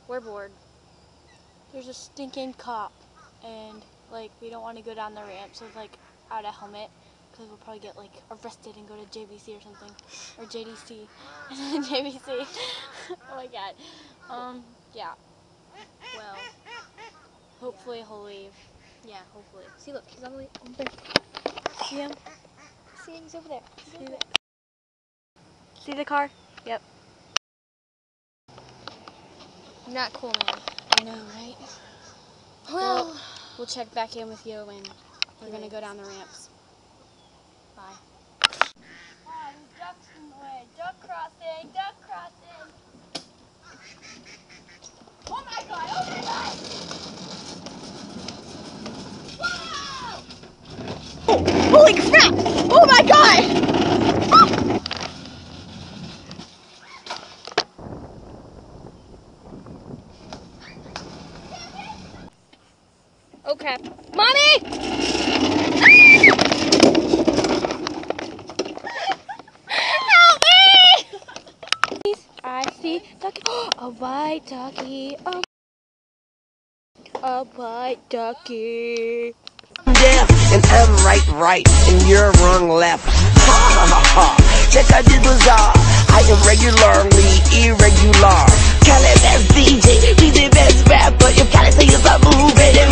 we're bored. There's a stinking cop, and like we don't want to go down the ramps with like out a helmet because we'll probably get like arrested and go to JVC or something, or JDC, JVC. Oh my god. Yeah. Well, hopefully he'll leave. Yeah, hopefully. See, look, he's on the way over there. See him? See him? He's over there. See the car? Yep. Not cool, man. I know, right? Well, we'll check back in with you when we're gonna go down the ramps. Bye. Oh, there's ducks in the way. Duck crossing, duck crossing. Oh my god, oh my god! Whoa! Oh, holy crap! Oh my god! Ah! Oh crap. Mommy! Help me! I see ducky. A white ducky. A white ducky. Left and I'm right, and you're wrong left. Ha ha ha ha. Check out this bizarre. I am regularly irregular. Call it best DJ, be the best rapper. You gotta say it's a movie.